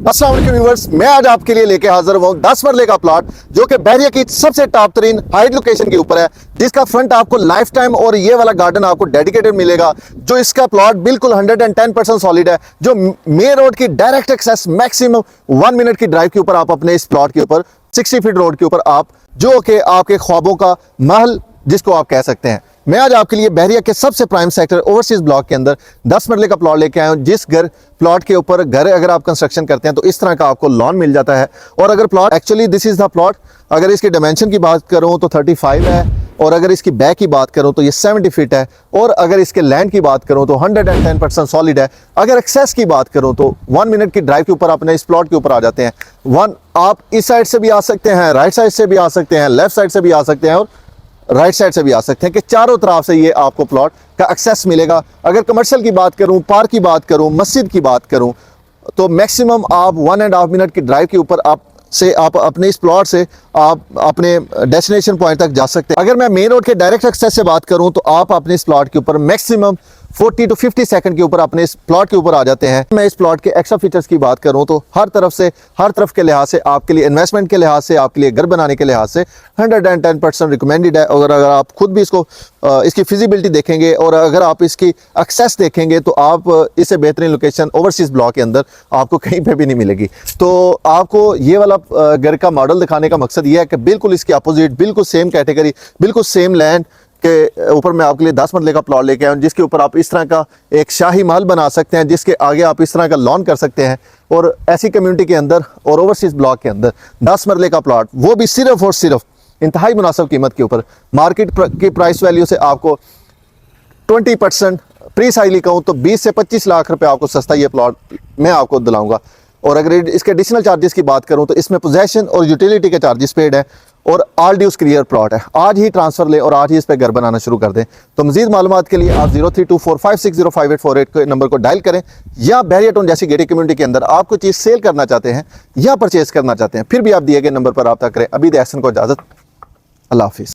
अस्सलाम वालेकुम व्यूअर्स, मैं आज आपके लिए लेके हाजिर हूँ 10 मरले का प्लॉट जो कि बहरिया की सबसे टॉप तरीन हाइट लोकेशन के ऊपर है, जिसका फ्रंट आपको लाइफ टाइम और ये वाला गार्डन आपको डेडिकेटेड मिलेगा। जो इसका प्लॉट बिल्कुल 110% सॉलिड है, जो मेन रोड की डायरेक्ट एक्सेस मैक्सिमम 1 मिनट की ड्राइव के ऊपर आप अपने इस प्लॉट के ऊपर 60 फीट रोड के ऊपर आप जो कि आपके ख्वाबों का महल जिसको आप कह सकते हैं। मैं आज आपके लिए बहरिया के सबसे प्राइम सेक्टर ओवरसीज ब्लॉक के अंदर 10 मरले का प्लॉट लेके आया हूं। जिस प्लॉट के ऊपर घर अगर आप कंस्ट्रक्शन करते हैं तो इस तरह का आपको लॉन मिल जाता है। और अगर plot actually this is the plot, अगर इसकी डायमेंशन की बात करूं तो 35 है, और अगर इसकी बैक की बात करूं तो ये 70 फीट है, और अगर इसके लैंड की बात करूं तो 110% सॉलिड है। अगर एक्सेस की बात करूं तो 1 मिनट की ड्राइव के ऊपर अपने इस प्लॉट के ऊपर आ जाते हैं। आप इस साइड से भी आ सकते हैं, राइट साइड से भी आ सकते हैं, लेफ्ट साइड से भी आ सकते हैं और राइट साइड से भी आ सकते हैं कि चारों तरफ से ये आपको प्लॉट का एक्सेस मिलेगा। अगर कमर्शियल की बात करूं, पार्क की बात करूं, मस्जिद की बात करूं तो मैक्सिमम आप 1.5 मिनट की ड्राइव के ऊपर आप अपने इस प्लॉट से आप अपने डेस्टिनेशन पॉइंट तक जा सकते हैं। अगर मैं मेन रोड के डायरेक्ट एक्सेस से बात करूं तो आप अपने इस प्लॉट के ऊपर मैक्सिमम 40 to 50 सेकंड के ऊपर अपने इस प्लॉट के ऊपर आ जाते हैं। मैं इस प्लॉट के एक्स्ट्रा फीचर्स की बात करूं तो हर तरफ के लिहाज से आपके लिए, इन्वेस्टमेंट के लिहाज से, आपके लिए घर बनाने के लिहाज से 110% रिकमेंडेड है। और अगर आप खुद भी इसकी फिजिबिलिटी देखेंगे और अगर आप इसकी एक्सेस देखेंगे तो आप इससे बेहतरीन लोकेशन ओवरसीज ब्लॉक के अंदर आपको कहीं पे भी नहीं मिलेगी। तो आपको ये वाला घर का मॉडल दिखाने का मकसद ये है कि बिल्कुल इसके अपोजिट, बिल्कुल सेम कैटेगरी, बिल्कुल सेम लैंड के ऊपर मैं आपके लिए 10 मरले का प्लॉट लेके आया हूं, जिसके ऊपर आप इस तरह का एक शाही महल बना सकते हैं, जिसके आगे आप इस तरह का लॉन कर सकते हैं। और ऐसी कम्युनिटी के अंदर और ओवरसीज ब्लॉक के अंदर 10 मरले का प्लॉट, वो भी सिर्फ और सिर्फ इंतहाई मुनासिब कीमत के ऊपर, मार्केट की प्राइस वैल्यू से आपको 20% प्रीसाइजली कहूँ तो 20 से 25 लाख रुपए आपको सस्ता ये प्लॉट मैं आपको दिलाऊंगा। और अगर इसके एडिशनल चार्जेस की बात करूं तो इसमें पोजेशन और यूटिलिटी के चार्जेस पेड है और ऑल ड्यूज क्लियर प्लॉट है। आज ही ट्रांसफर लें और आज ही इस पर घर बनाना शुरू कर दें। तो मजीद मालूमात के लिए आप 032456058848 के नंबर को डायल करें, या बहरिया टाउन जैसी गेटेड कम्युनिटी के अंदर आप कोई चीज़ सेल करना चाहते हैं या परचेज करना चाहते हैं, फिर भी आप दिए गए नंबर पर रब्ता करें। अभी एहसन को इजाज़त, अल्लाह हाफिज़।